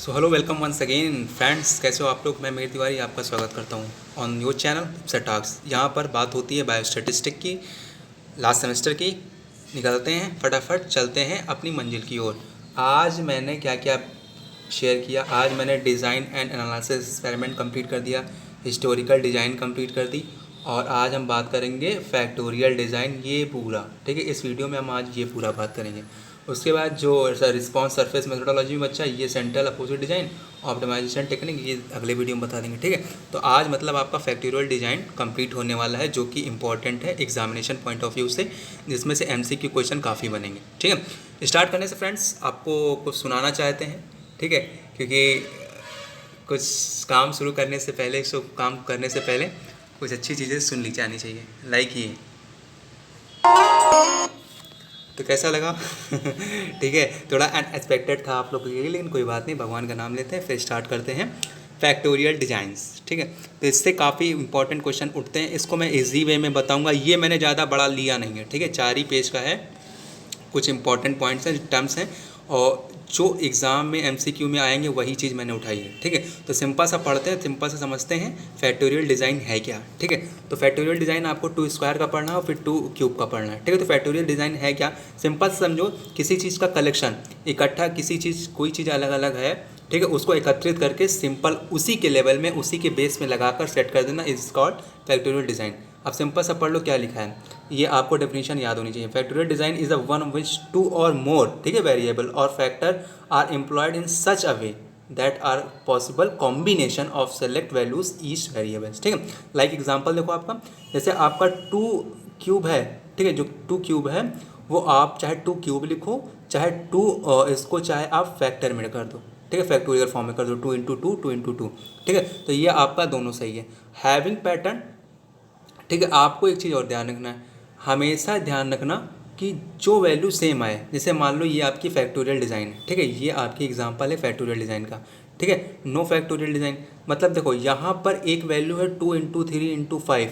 सो hello welcome once again friends, कैसे हो आप लोग। मैं मेहर तिवारी आपका स्वागत करता हूँ on your channel Ipsa talks. यहाँ पर बात होती है बायोस्टैटिस्टिक की, लास्ट सेमेस्टर की। निकलते हैं फटाफट, चलते हैं अपनी मंजिल की ओर। आज मैंने क्या क्या शेयर किया। आज मैंने design and analysis experiment complete कर दिया, हिस्टोरिकल डिज़ाइन कंप्लीट कर दी, और आज हम बात करेंगे फैक्टोरियल डिज़ाइन, ये पूरा। ठीक है, इस वीडियो में हम आज ये पूरा बात करेंगे। उसके बाद जो रिस्पॉन्स सरफेस मेथोडोलॉजी में बच्चा, ये central opposite design, optimization technique, ये अगले वीडियो में बता देंगे। ठीक है, तो आज मतलब आपका फैक्टोरियल डिज़ाइन कंप्लीट होने वाला है, जो कि इंपॉर्टेंट है एग्जामिनेशन पॉइंट ऑफ व्यू से, जिसमें से एमसीक्यू क्वेश्चन काफ़ी बनेंगे। ठीक है, स्टार्ट करने से फ्रेंड्स आपको कुछ सुनाना चाहते हैं। ठीक है, क्योंकि कुछ काम शुरू करने से पहले, शुभ काम करने से पहले कुछ अच्छी चीज़ें सुन ली जानी चाहिए। लाइक ये तो कैसा लगा? ठीक है, थोड़ा अनएक्सपेक्टेड था आप लोगों के लिए, लेकिन कोई बात नहीं, भगवान का नाम लेते हैं। फिर स्टार्ट करते हैं फैक्टोरियल डिज़ाइंस। ठीक है, तो इससे काफ़ी इंपॉर्टेंट क्वेश्चन उठते हैं। इसको मैं इजी वे में बताऊंगा, ये मैंने ज़्यादा बड़ा लिया नहीं है। ठीक है, 4 ही पेज का है। कुछ इंपॉर्टेंट पॉइंट्स हैं, टर्म्स हैं, और जो एग्ज़ाम में एमसीक्यू में आएंगे वही चीज़ मैंने उठाई है। ठीक है, तो सिंपल सा पढ़ते हैं, सिंपल सा समझते हैं फैक्टोरियल डिज़ाइन है क्या। ठीक है, तो फैक्टोरियल डिज़ाइन आपको 2 स्क्वायर का पढ़ना है और फिर 2 क्यूब का पढ़ना है। ठीक है, तो फैक्टोरियल डिज़ाइन है क्या, सिंपल से समझो, किसी चीज़ का कलेक्शन इकट्ठा, किसी चीज़, कोई चीज़ अलग अलग है, ठीक है, उसको एकत्रित करके सिंपल उसी के लेवल में, उसी के बेस में लगाकर सेट कर देना, इज कॉल्ड फैक्टोरियल डिज़ाइन। अब सिंपल सा पढ़ लो क्या लिखा है, ये आपको डेफिनेशन याद होनी चाहिए। Factorial design is a one which 2 और मोर, ठीक है, वेरिएबल और factor are employed in such a way that are possible combination of select values each variables. ठीक है, लाइक एग्जांपल देखो आपका, जैसे आपका 2 क्यूब है। ठीक है, जो 2 क्यूब है वो आप चाहे 2 क्यूब लिखो, चाहे 2 इसको चाहे आप फैक्टर में कर दो। ठीक है, फैक्टोरियल फॉर्म में कर दो, 2 इंटू 2, 2 इंटू 2। ठीक है, तो ये आपका दोनों सही है। हैविंग पैटर्न, ठीक है, आपको एक चीज़ और ध्यान रखना है, हमेशा ध्यान रखना कि जो वैल्यू सेम आए। जैसे मान लो ये आपकी फैक्टोरियल डिज़ाइन है। ठीक है, ये आपकी एग्जांपल है फैक्टोरियल डिज़ाइन का। ठीक है, नो फैक्टोरियल डिज़ाइन मतलब देखो, यहाँ पर एक वैल्यू है 2 इंटू 3 इंटू 5,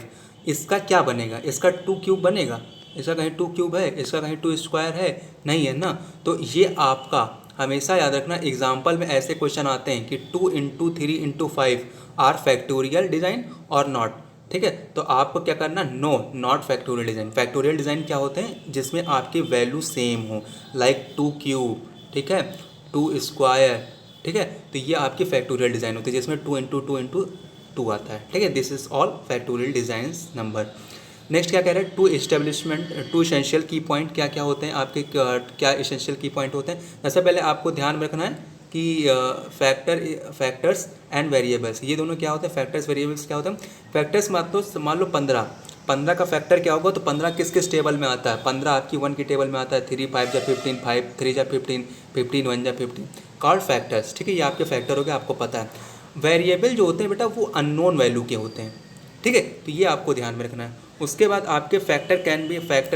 इसका क्या बनेगा, इसका 2 क्यूब बनेगा? इसका कहीं 2 क्यूब है, इसका कहीं 2 स्क्वायर है, नहीं है ना। तो ये आपका हमेशा याद रखना, एग्जाम्पल में ऐसे क्वेश्चन आते हैं कि 2 into 3 into 5 are factorial design और नॉट। ठीक है, तो आपको क्या करना, no, not factorial design. Factorial design क्या होते हैं, जिसमें आपकी वैल्यू सेम हो, लाइक 2 क्यूब, ठीक है, 2 स्क्वायर। ठीक है, तो ये आपकी फैक्टोरियल डिज़ाइन होती है, जिसमें 2 इंटू 2 इंटू 2 आता है। ठीक है, this is all factorial designs number. Next क्या कह रहे हैं, 2 एस्टेब्लिशमेंट, 2 एसेंशियल की पॉइंट क्या क्या होते हैं आपके, क्या एसेंशियल की पॉइंट होते हैं। सबसे पहले आपको ध्यान में रखना है कि फैक्टर्स एंड वेरिएबल्स, ये दोनों क्या होते हैं, फैक्टर्स वेरिएबल्स क्या होते हैं। फैक्टर्स मान लो 15 का फैक्टर क्या होगा, तो 15 किस किस टेबल में आता है, 15 आपकी 1 की टेबल में आता है, 3 5 जा 15, 5 3 जा 15, 15 1 जा 15, कॉल्ड फैक्टर्स। ठीक है, ये आपके फैक्टर हो गए, आपको पता है। वेरिएबल जो होते हैं बेटा, वो अननोन वैल्यू के होते हैं। ठीक है, तो ये आपको ध्यान में रखना है। उसके बाद आपके फैक्टर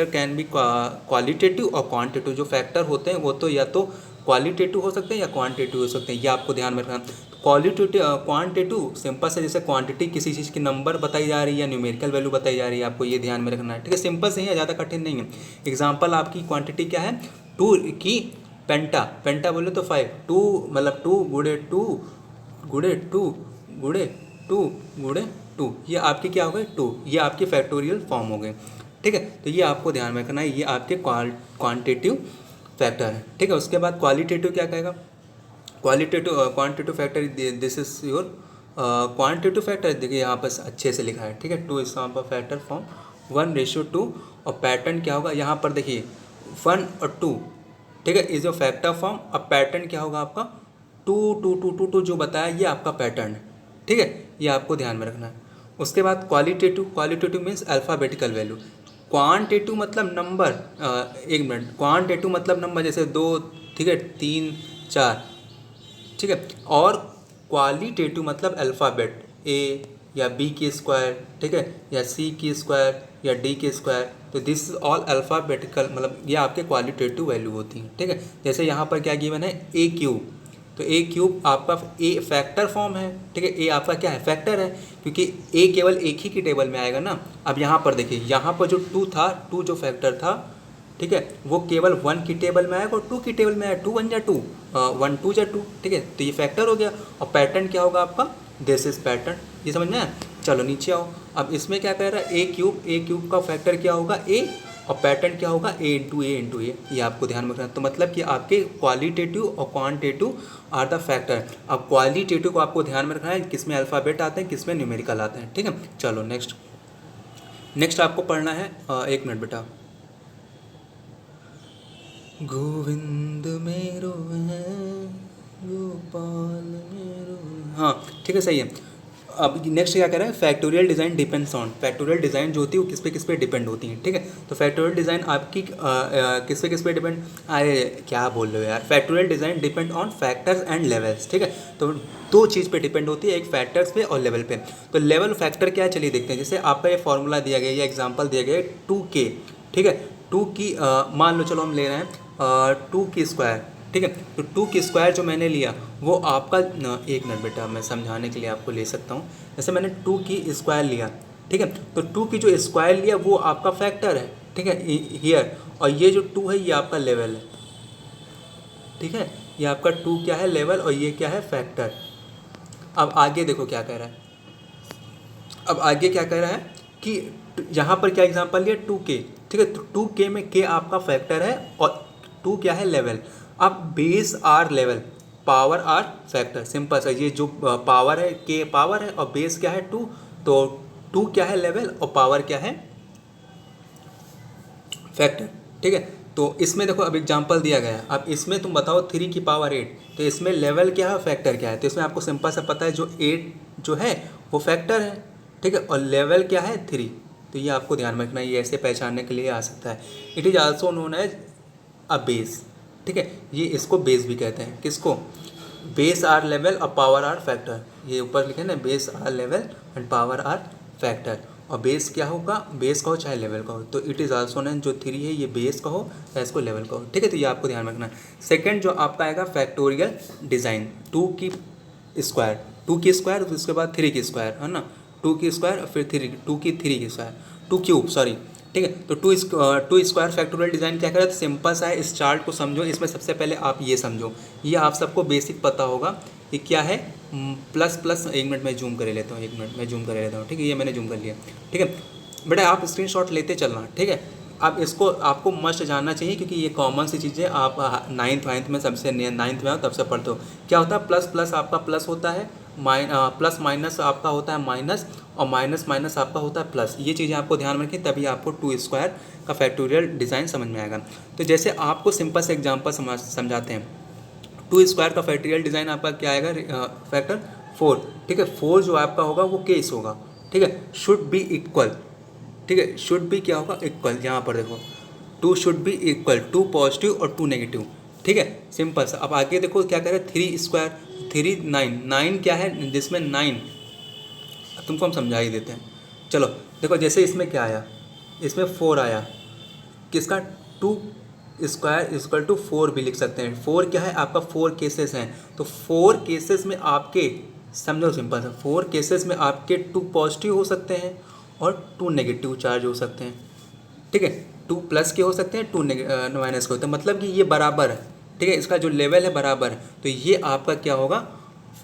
कैन बी क्वालिटेटिव और क्वांटिटेटिव। जो फैक्टर होते हैं वो तो या तो क्वालिटेटिव हो सकते हैं या क्वांटिटेटिव हो सकते हैं, ये आपको ध्यान में रखना। क्वालिटेटिव क्वांटिटेटिव सिंपल से, जैसे क्वांटिटी किसी चीज़ की नंबर बताई जा रही है या न्यूमेरिकल वैल्यू बताई जा रही है, आपको ये ध्यान में रखना है। ठीक है, सिंपल से ही है, ज़्यादा कठिन नहीं है। एग्जाम्पल आपकी क्वांटिटी क्या है, 2 की पेंटा बोले तो 5, 2 मतलब 2 गुड़े 2 गुड़े 2 गुड़े 2 गुड़े 2, ये आपकी क्या हो गई, 2, ये आपकी फैक्टोरियल फॉर्म हो गए। ठीक है, तो ये आपको ध्यान में रखना है, ये आपके क्वांटिटिव फैक्टर है। ठीक है, उसके बाद क्वालिटेटिव क्या कहेगा, quantitative factor, this is your quantitative factor. देखिए यहाँ पर अच्छे से लिखा है। ठीक है, 2 इस पर फैक्टर फॉर्म 1:2, और पैटर्न क्या होगा, यहाँ पर देखिए 1 और 2। ठीक है, इज योर फैक्टर फॉर्म। अब पैटर्न क्या होगा आपका, 2 2 2 2 2 जो बताया, ये आपका पैटर्न है। ठीक है, ये आपको ध्यान में रखना है। उसके बाद qualitative means alphabetical value. Quantitative मतलब नंबर, एक मिनट, क्वांटिटेटिव मतलब नंबर, जैसे 2, ठीक है, 3 4। ठीक है, और क्वालिटेटिव मतलब अल्फ़ाबेट, ए या बी की स्क्वायर, ठीक है, या सी की स्क्वायर या डी की स्क्वायर। तो दिस इज ऑल अल्फ़ाबेटिकल, मतलब ये आपके क्वालिटेटिव वैल्यू होती हैं। ठीक है, जैसे यहाँ पर क्या गिवन है, ए क्यूब, तो ए क्यूब आपका ए फैक्टर फॉर्म है। ठीक है, ए आपका क्या है, फैक्टर है, क्योंकि ए केवल एक ही की टेबल में आएगा ना। अब यहाँ पर देखिए, यहाँ पर जो 2 था, 2 जो फैक्टर था, ठीक है, वो केवल 1 की टेबल में आएगा और 2 की टेबल में आएगा, 2 1 जा 2, 1 2 या 2, ठीक है, तो ये फैक्टर हो गया। और पैटर्न क्या होगा आपका, दिस इज पैटर्न, ये समझ में आया। चलो नीचे आओ, अब इसमें क्या कह रहा है, ए क्यूब का फैक्टर क्या होगा ए, और पैटर्न क्या होगा ए इंटू ए, ये आपको ध्यान में रखना है। तो मतलब कि आपके क्वालिटेटिव और क्वांटिटेटिव आर द फैक्टर। अब क्वालिटेटिव को आपको ध्यान में रखना है, किसमें अल्फ़ाबेट आते हैं, किसमें न्यूमेरिकल आते हैं, ठीक है। चलो नेक्स्ट आपको पढ़ना है, 1 मिनट बेटा। गोविंद मेरो है गोपाल मेरो, हाँ ठीक है, सही है। अब नेक्स्ट क्या कह रहा है, factorial design depends on, factorial design जो होती है वो किस पे डिपेंड होती है, ठीक है। तो फैक्टोरियल डिज़ाइन आपकी किस पे डिपेंड, अरे क्या बोल रहे हो यार, factorial design depend on factors and levels, ठीक है। तो 2 चीज़ पे डिपेंड होती है, एक फैक्टर्स पे और लेवल पे। तो लेवल फैक्टर क्या है, चलिए देखते हैं। जैसे आपका ये फॉर्मूला दिया गया, ये एग्जाम्पल दिया गया है 2k, ठीक है। 2 की मान लो, चलो हम ले रहे हैं 2 की स्क्वायर, ठीक है। तो 2 की स्क्वायर जो मैंने लिया वो आपका 1 मिनट बेटा, मैं समझाने के लिए आपको ले सकता हूँ। जैसे मैंने 2 की स्क्वायर लिया, ठीक है, तो 2 की जो स्क्वायर लिया वो आपका फैक्टर है, ठीक है, हियर। और ये जो 2 है ये आपका लेवल है, ठीक है, ये आपका 2 क्या है, लेवल, और ये क्या है, फैक्टर। अब आगे देखो क्या कह रहा है, अब आगे क्या कह रहा है कि यहाँ पर क्या एग्जांपल लिया 2k, ठीक है। तो 2k में k आपका फैक्टर है और 2 क्या है, लेवल। अब base are level, power are factor, simple सा। ये जो पावर है k पावर है और बेस क्या है 2, तो 2 क्या है, लेवल, और पावर क्या है, फैक्टर, ठीक है। तो इसमें देखो अब एग्जांपल दिया गया है, अब इसमें तुम बताओ 3 की पावर 8, तो इसमें लेवल क्या है, फैक्टर क्या है। तो इसमें आपको सिंपल सा पता है जो 8 जो है वो फैक्टर है, ठीक है, और लेवल क्या है 3। तो ये आपको ध्यान में रखना, ये ऐसे पहचानने के लिए आ सकता है। It is also known as a base, ठीक है, ये इसको बेस भी कहते हैं, किसको, बेस आर लेवल और पावर आर फैक्टर। ये ऊपर लिखे ना, base are level and power are factor. और बेस क्या होगा, बेस का हो चाहे लेवल का हो। तो इट इज़ आल्सो नोन, जो 3 है ये बेस का हो या इसको लेवल का हो, ठीक है। तो ये आपको ध्यान में रखना है। सेकेंड जो आपका आएगा फैक्टोरियल डिज़ाइन, 2 की स्क्वायर, 2 की स्क्वायर, उसके बाद 3 की स्क्वायर, है ना, 2 की स्क्वायर और फिर 2 की 3 की स्क्वायर, 2 क्यूब, सॉरी, ठीक है। तो 2 स्क्वायर फैक्टोरियल डिज़ाइन क्या करें, तो सिंपल सा है, इस चार्ट को समझो। इसमें सबसे पहले आप ये समझो, ये आप सबको बेसिक पता होगा, ये क्या है, प्लस प्लस, 1 मिनट में जूम कर लेता हूँ, 1 मिनट में जूम कर लेता हूँ, ठीक है, ये मैंने जूम कर लिया, ठीक है बेटा। आप स्क्रीनशॉट लेते चलना, ठीक है। अब इसको आपको मस्ट जानना चाहिए, क्योंकि ये कॉमन सी चीज़ें आप 9th में सबसे 9th में आओ तब से पढ़ते हो। क्या होता है, प्लस प्लस आपका प्लस होता है, प्लस माइनस आपका होता है माइनस, और माइनस माइनस आपका होता है प्लस। ये चीज़ें आपको ध्यान में रखें, तभी आपको 2 स्क्वायर का फैक्टोरियल डिज़ाइन समझ में आएगा। तो जैसे आपको सिंपल से एग्जांपल समझाते हैं, 2 स्क्वायर का फैक्टोरियल डिज़ाइन आपका क्या आएगा, फैक्टर 4, ठीक है। 4 जो आपका होगा वो केस होगा, ठीक है, शुड बी इक्वल, ठीक है, शुड बी क्या होगा, इक्वल। यहाँ पर देखो 2 शुड बी इक्वल, 2 पॉजिटिव और 2 नेगेटिव, ठीक है, सिंपल सा। अब आगे देखो क्या कह रहे हैं, 3 स्क्वायर, 3 9 क्या है, जिसमें 9 तुमको हम समझा ही देते हैं। चलो देखो, जैसे इसमें क्या आया, इसमें 4 आया, किसका, 2 स्क्वायर इक्वल टू 4 भी लिख सकते हैं। 4 क्या है आपका, 4 केसेस हैं, तो 4 केसेस में आपके, समझो सिंपल सा, 4 केसेस में आपके 2 पॉजिटिव हो सकते हैं और 2 नेगेटिव चार्ज हो सकते हैं, ठीक है। 2 प्लस के हो सकते हैं, 2 माइनस के होते हैं, मतलब कि ये बराबर है, ठीक है, इसका जो लेवल है बराबर है। तो ये आपका क्या होगा,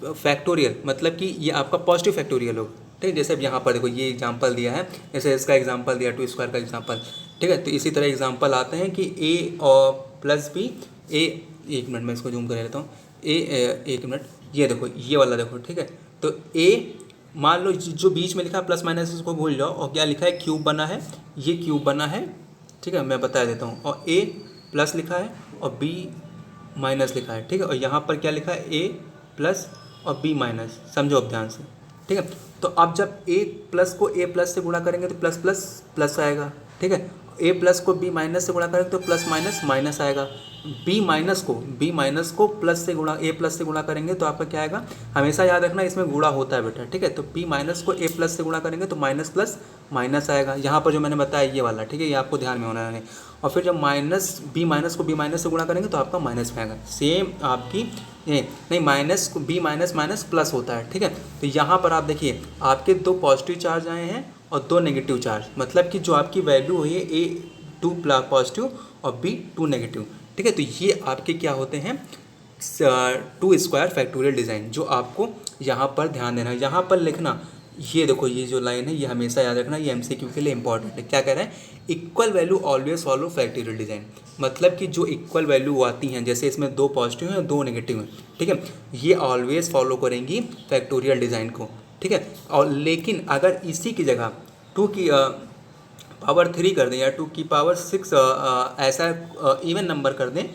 फैक्टोरियल, मतलब कि ये आपका पॉजिटिव फैक्टोरियल होगा, ठीक है। जैसे अब यहाँ पर देखो ये एग्जांपल दिया है, जैसे इसका एग्जांपल दिया 2 स्क्वायर का एग्जांपल, ठीक है। तो इसी तरह एग्जांपल आते हैं कि ए और प्लस बी, ए, 1 मिनट में इसको जूम कर लेता हूँ, ए 1 मिनट, ये देखो ये वाला देखो, ठीक है। तो ए, मान लो जो बीच में लिखा है प्लस माइनस, इसको भूल जाओ, और क्या लिखा है, क्यूब बना है, ये क्यूब बना है, ठीक है, मैं बता देता हूँ। और ए प्लस लिखा है और बी माइनस लिखा है, ठीक है। और यहाँ पर क्या लिखा है, ए प्लस और बी माइनस, समझो अब ध्यान से, ठीक है। तो अब जब ए प्लस को ए प्लस से गुणा करेंगे तो प्लस प्लस प्लस आएगा, ठीक है। ए प्लस को बी माइनस से गुणा करेंगे तो प्लस माइनस माइनस आएगा। बी माइनस को प्लस से गुणा, ए प्लस से गुणा करेंगे तो आपका क्या आएगा, हमेशा याद रखना इसमें गुणा होता है बेटा, ठीक है। तो बी माइनस को ए प्लस से गुणा करेंगे तो माइनस प्लस माइनस आएगा। यहाँ पर जो मैंने बताया ये वाला, ठीक है, ये आपको ध्यान में होना है। और फिर जब बी माइनस को बी माइनस से गुणा करेंगे तो आपका माइनस में आएगा। सेम आपकी ये नहीं, माइनस को बी माइनस माइनस प्लस होता है, ठीक है। तो यहाँ पर आप देखिए आपके 2 पॉजिटिव चार्ज आए हैं और 2 नेगेटिव चार्ज, मतलब कि जो आपकी वैल्यू हुई है A 2 पॉजिटिव और B 2 नेगेटिव, ठीक है। तो ये आपके क्या होते हैं, टू स्क्वायर फैक्टोरियल डिज़ाइन, जो आपको यहाँ पर ध्यान देना है, यहाँ पर लिखना। ये देखो, ये जो लाइन है ये हमेशा याद रखना, ये एमसीक्यू के लिए इंपॉर्टेंट है। क्या कह रहा है? Equal value always follow factorial design, मतलब कि जो इक्वल वैल्यू आती हैं, जैसे इसमें 2 पॉजिटिव हैं 2 नेगेटिव हैं, ठीक है, ये ऑलवेज फॉलो करेंगी फैक्टोरियल डिज़ाइन को, ठीक है। और लेकिन अगर इसी की जगह 2 की पावर 3 कर दें या 2 की पावर 6 ऐसा इवन नंबर कर दें,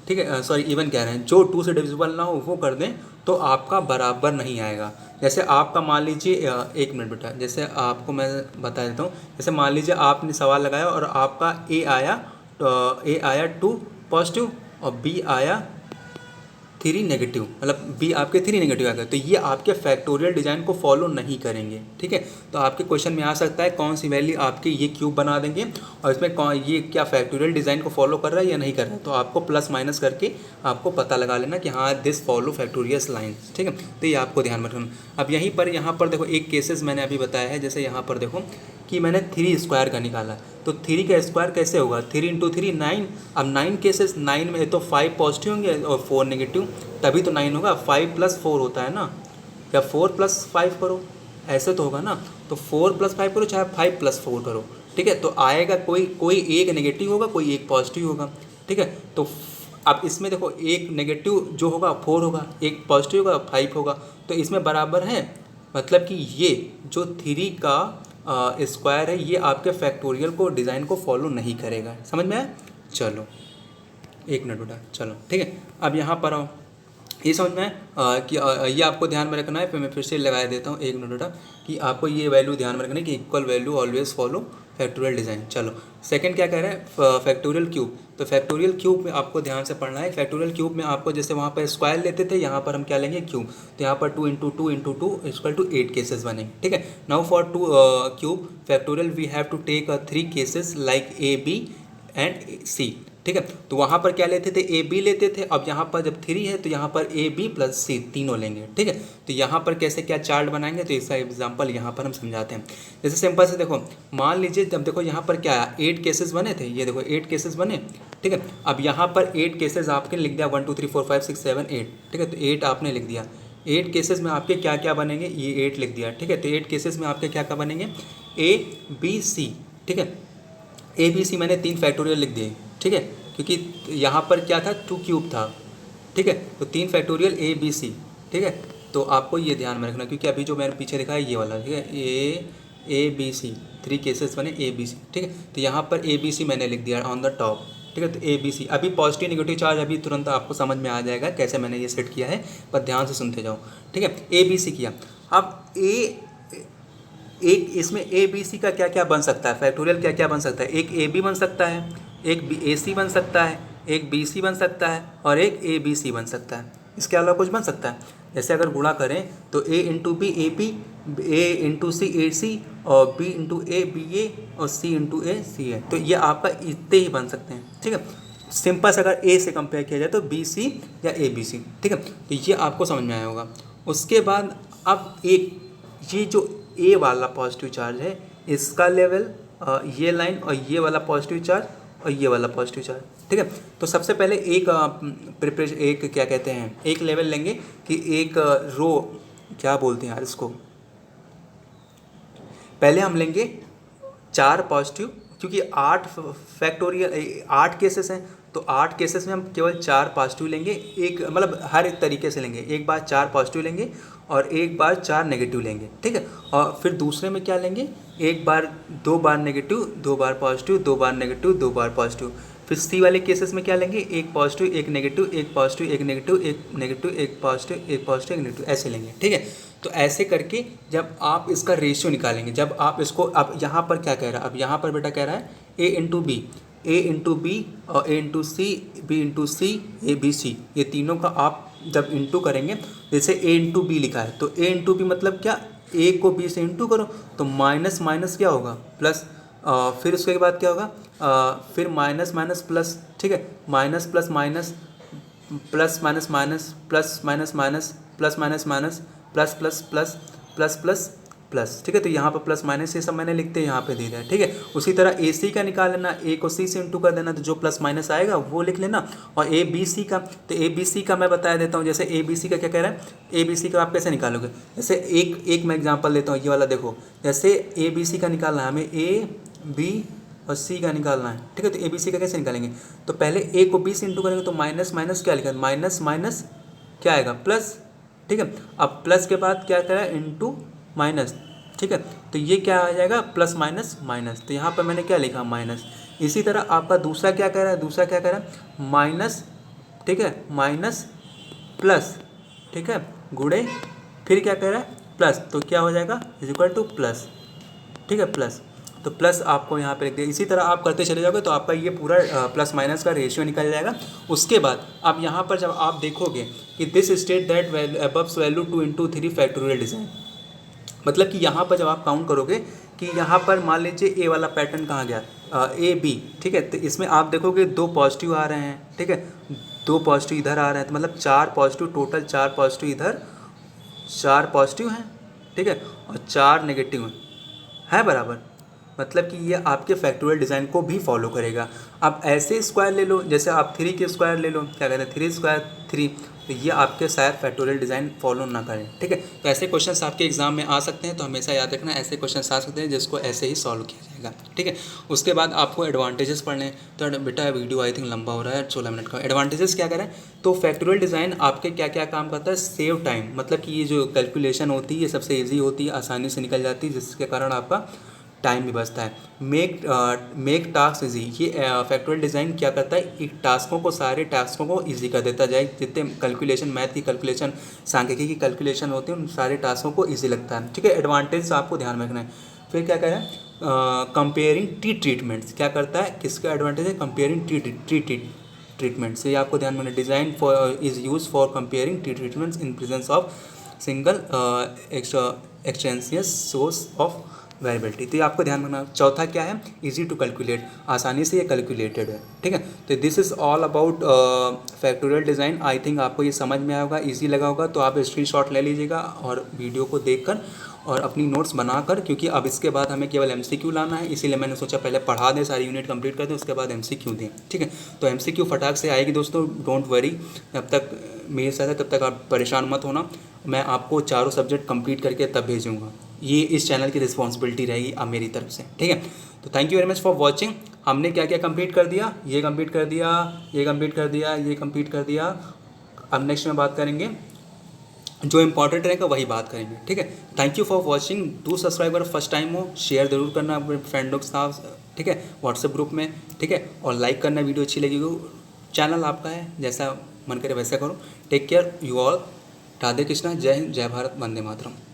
ठीक है, सॉरी इवन कह रहे हैं, जो 2 से डिविजिबल ना हो वो कर दें, तो आपका बराबर नहीं आएगा। जैसे आपका मान लीजिए, एक मिनट बेटा, जैसे आपको मैं बता देता हूँ। जैसे मान लीजिए आपने सवाल लगाया और आपका ए आया 2 पॉजिटिव और बी आया 3 नेगेटिव, मतलब बी आपके 3 नेगेटिव आ गए, तो ये आपके फैक्टोरियल डिज़ाइन को फॉलो नहीं करेंगे, ठीक है। तो आपके क्वेश्चन में आ सकता है कौन सी वैल्यू आपके ये क्यूब बना देंगे और इसमें कौन ये क्या फैक्टोरियल डिज़ाइन को फॉलो कर रहा है या नहीं कर रहा है। तो आपको प्लस माइनस करके आपको पता लगा लेना कि हाँ दिस फॉलो फैक्टोरियल लाइन, ठीक है। तो ये आपको ध्यान में रखना। अब यहाँ पर देखो एक केसेस मैंने अभी बताया है। जैसे यहाँ पर देखो कि मैंने 3 स्क्वायर का निकाला, तो 3 का स्क्वायर कैसे होगा? 3 इंटू 3 9। अब 9 केसेस, 9 में तो 5 पॉजिटिव होंगे और 4 नेगेटिव, तभी तो 9 होगा। 5 + 4 होता है ना, या 4 + 5 करो, ऐसे तो होगा ना। तो 4 + 5 करो, चाहे 5 + 4 करो, ठीक है। तो आएगा कोई एक नेगेटिव होगा, कोई एक पॉजिटिव होगा, ठीक है। तो अब इसमें देखो एक नेगेटिव जो होगा 4 होगा, एक पॉजिटिव होगा 5 होगा, तो इसमें बराबर है। मतलब कि ये जो 3 का स्क्वायर है ये आपके फैक्टोरियल को डिज़ाइन को फॉलो नहीं करेगा। समझ में आया? चलो एक मिनट बेटा, चलो ठीक है। अब यहाँ पर आओ, ये समझ में आया कि ये आपको ध्यान में रखना है। फिर मैं फिर से लगा देता हूँ, एक मिनट बेटा, कि आपको ये वैल्यू ध्यान में रखना है कि equal value always follow factorial design. चलो सेकंड क्या कह रहा है? Factorial cube. तो फैक्टोरियल क्यूब में आपको ध्यान से पढ़ना है। फैक्टोरियल क्यूब में आपको जैसे वहाँ पर स्क्वायर लेते थे, यहाँ पर हम क्या लेंगे? क्यूब। तो यहाँ पर 2 × 2 × 2 = 8 केसेस बनेंगे, ठीक है। Now for two cube factorial we have to take 3 cases like A B and C, ठीक है। तो वहाँ पर क्या लेते थे? ए बी लेते थे। अब यहाँ पर जब 3 है तो यहाँ पर ए बी + सी तीनों लेंगे, ठीक है। तो यहाँ पर कैसे क्या चार्ट बनाएंगे, तो इसका एग्जांपल यहाँ पर हम समझाते हैं। जैसे सिंपल से देखो, मान लीजिए जब देखो यहाँ पर क्या आया, 8 केसेस बने थे, ये देखो 8 केसेस बने, ठीक है। अब यहाँ पर 8 केसेस आपने लिख दिया, 1 2 3 4 5 6 7 8, ठीक है। तो 8 आपने लिख दिया। 8 केसेस में आपके क्या क्या बनेंगे? ये 8 लिख दिया, ठीक है। तो 8 केसेस में आपके क्या क्या बनेंगे? ए बी सी, ठीक है। ए बी सी मैंने 3 फैक्टोरियल लिख दिए, ठीक है, क्योंकि यहाँ पर क्या था? 2 क्यूब था, ठीक है। तो 3 फैक्टोरियल ए बी सी, ठीक है। तो आपको ये ध्यान में रखना, क्योंकि अभी जो मैंने पीछे लिखा है ये वाला, ठीक है, ए बी सी 3 केसेस बने ए बी सी, ठीक है। तो यहाँ पर ए बी सी मैंने लिख दिया ऑन द टॉप, ठीक है। तो ए बी सी, अभी पॉजिटिव नेगेटिव चार्ज अभी तुरंत आपको समझ में आ जाएगा कैसे मैंने ये सेट किया है, पर ध्यान से सुनते जाओ, ठीक है। ए बी सी किया। अब एक इसमें ए बी सी का क्या क्या बन सकता है? फैक्टोरियल क्या क्या बन सकता है? एक ए बी बन सकता है, एक बी ए सी बन सकता है, एक बी सी बन सकता है और एक ए बी सी बन सकता है। इसके अलावा कुछ बन सकता है? जैसे अगर गुणा करें तो A into B A B, A into C A C और B into A B A और सी इंटू ए सी ए। तो ये आपका इतने ही बन सकते हैं, ठीक है। सिंपल से अगर ए से कंपेयर किया जाए तो बी सी या ए बी सी, ठीक है। तो ये आपको समझ में आया होगा। उसके बाद अब एक ये जो ए वाला पॉजिटिव चार्ज है, इसका लेवल ये लाइन और ये वाला पॉजिटिव चार्ज और ये वाला पॉजिटिव चार्ज, ठीक है। तो सबसे पहले एक क्या कहते हैं, एक लेवल लेंगे कि एक रो, क्या बोलते हैं यार इसको, पहले हम लेंगे 4 पॉजिटिव, क्योंकि 8 फैक्टोरियल 8 केसेस हैं, तो 8 केसेस में हम केवल 4 पॉजिटिव लेंगे। एक मतलब हर एक तरीके से लेंगे, एक बार 4 पॉजिटिव लेंगे और एक बार 4 नेगेटिव लेंगे, ठीक है। और फिर दूसरे में क्या लेंगे? एक बार 2 बार नेगेटिव, 2 बार पॉजिटिव, 2 बार नेगेटिव, 2 बार पॉजिटिव। फिर सी वाले केसेस में क्या लेंगे? एक पॉजिटिव, एक नेगेटिव, एक पॉजिटिव, एक नेगेटिव, एक नेगेटिव, एक पॉजिटिव, एक पॉजिटिव, एक नेगेटिव, ऐसे लेंगे, ठीक है। तो ऐसे करके जब आप इसका रेशियो निकालेंगे, जब आप इसको, अब यहाँ पर क्या कह रहा है? अब यहाँ पर बेटा कह रहा है A into B, A into B और A into C, B into C, A B C, ये तीनों का आप जब इंटू करेंगे, जैसे ए इंटू बी लिखा है तो ए इंटू बी मतलब क्या? ए को बी से इंटू करो तो माइनस माइनस क्या होगा? प्लस। फिर उसके बाद क्या होगा? फिर माइनस माइनस प्लस, ठीक है। Minus plus minus, plus minus minus, plus minus minus, plus minus minus, plus plus plus, plus plus plus, ठीक है। तो यहाँ पर प्लस माइनस ये सब मैंने लिखते यहाँ पे दे दिया, ठीक है। उसी तरह ए सी का निकाल लेना, ए को सी से इंटू कर देना, तो जो प्लस माइनस आएगा वो लिख लेना। और ए बी सी का, तो ए बी सी का मैं बता देता हूँ। जैसे ए बी सी का क्या कह रहा है, ए बी सी का आप कैसे निकालोगे, जैसे एक मैं एग्जाम्पल लेता हूँ, ये वाला देखो। जैसे ए बी सी का निकालना है हमें, ए बी और सी का निकालना है, ठीक है। तो ए बी सी का कैसे निकालेंगे, तो पहले ए को बी से इंटू करेंगे, तो माइनस माइनस क्या लिखा है, माइनस माइनस क्या आएगा, प्लस, ठीक है। अब प्लस के बाद क्या करा है, इंटू माइनस, ठीक है। तो ये क्या आ जाएगा, प्लस माइनस माइनस, तो यहाँ पर मैंने क्या लिखा, माइनस। इसी तरह आपका दूसरा क्या कह रहा है, दूसरा क्या कह रहा है, माइनस, ठीक है, माइनस प्लस, ठीक है, गुणे फिर क्या कह रहा है, प्लस, तो क्या हो जाएगा, इज इक्वल टू प्लस, ठीक है, प्लस। तो प्लस आपको यहाँ पे लिख दिया। इसी तरह आप करते चले जाओगे तो आपका ये पूरा प्लस माइनस का रेशियो निकल जाएगा। उसके बाद अब यहाँ पर जब आप देखोगे कि this state that above's value 2 × 3 factorial design, मतलब कि यहाँ पर जब आप काउंट करोगे कि यहाँ पर मान लीजिए ए वाला पैटर्न कहाँ गया, ए बी, ठीक है। तो इसमें आप देखोगे 2 पॉजिटिव आ रहे हैं, ठीक है, 2 पॉजिटिव इधर आ रहे हैं, तो मतलब 4 पॉजिटिव, टोटल 4 पॉजिटिव इधर, 4 पॉजिटिव हैं, ठीक है, और 4 नेगेटिव हैं, है बराबर। मतलब कि ये आपके फैक्टोरियल डिज़ाइन को भी फॉलो करेगा। अब ऐसे स्क्वायर ले लो, जैसे आप 3 के स्क्वायर ले लो, क्या कहते हैं 3 स्क्वायर 3, तो ये आपके शायद फैक्टोरियल डिज़ाइन फॉलो ना करें, ठीक है। तो ऐसे क्वेश्चंस आपके एग्जाम में आ सकते हैं, तो हमेशा याद रखना ऐसे क्वेश्चंस आ सकते हैं जिसको ऐसे ही सॉल्व किया जाएगा, ठीक है। उसके बाद आपको एडवांटेजेस पढ़ने, तो बेटा वीडियो आई थिंक लंबा हो रहा है, 16 मिनट का। एडवांटेजेस क्या करें, तो फैक्टोरियल डिज़ाइन आपके क्या क्या काम करता है, सेव टाइम, मतलब कि ये जो कैलकुलेशन होती है ये सबसे ईजी होती है, आसानी से निकल जाती है, जिसके कारण आपका टाइम भी बचता है। मेक टास्क इजी, ये फैक्टोरियल डिज़ाइन क्या करता है, एक टास्कों को, सारे टास्कों को इजी कर देता जाए। जितने कैलकुलेशन, मैथ की कैलकुलेशन, सांख्यिकी की कैलकुलेशन होती है, उन सारे टास्कों को इजी लगता है, ठीक है। एडवांटेज आपको ध्यान में रखना है। फिर क्या कह रहा है, कंपेयरिंग टी ट्रीटमेंट्स, क्या करता है, किसका एडवांटेज है, कंपेयरिंग टी ट्रीटमेंट्स, ये आपको ध्यान में रखना। Design for is use for comparing T treatments in presence of single extraneous source of variability, तो ये आपको ध्यान रखना। चौथा क्या है, इजी टू कैलकुलेट, आसानी से ये कैलकुलेटेड है, ठीक है। तो this is all about factorial design. I think आपको ये समझ में आया होगा, इजी लगा होगा, तो आप स्क्रीनशॉट ले लीजिएगा और वीडियो को देखकर और अपनी नोट्स बनाकर, क्योंकि अब इसके बाद हमें केवल MCQ लाना है, इसीलिए मैंने सोचा पहले पढ़ा दें, सारी यूनिट कंप्लीट कर दें, उसके बाद MCQ दें, ठीक है। तो MCQ फटाक से आएगी दोस्तों, डोंट वरी। जब तक मेरे साथ है तब तक आप परेशान मत होना, मैं आपको चारों सब्जेक्ट कंप्लीट करके तब भेजूँगा। ये इस चैनल की रिस्पॉन्सिबिलिटी रहेगी अब मेरी तरफ से, ठीक है। तो thank you very much for watching. हमने क्या क्या कंप्लीट कर दिया, ये कंप्लीट कर दिया, ये कंप्लीट कर दिया, ये कंप्लीट कर दिया। अब नेक्स्ट में बात करेंगे, जो इंपॉर्टेंट रहेगा वही बात करेंगे, ठीक है। Thank you for watching. Do subscribe अगर फर्स्ट टाइम हो, शेयर ज़रूर करना अपने फ्रेंडों के साथ, ठीक है, व्हाट्सएप ग्रुप में, ठीक है, और लाइक करना, वीडियो अच्छी लगी हो। चैनल आपका है, जैसा मन करे वैसा करो। Take care you all. Radhe Krishna, जय हिंद, जय भारत, वंदे मातरम।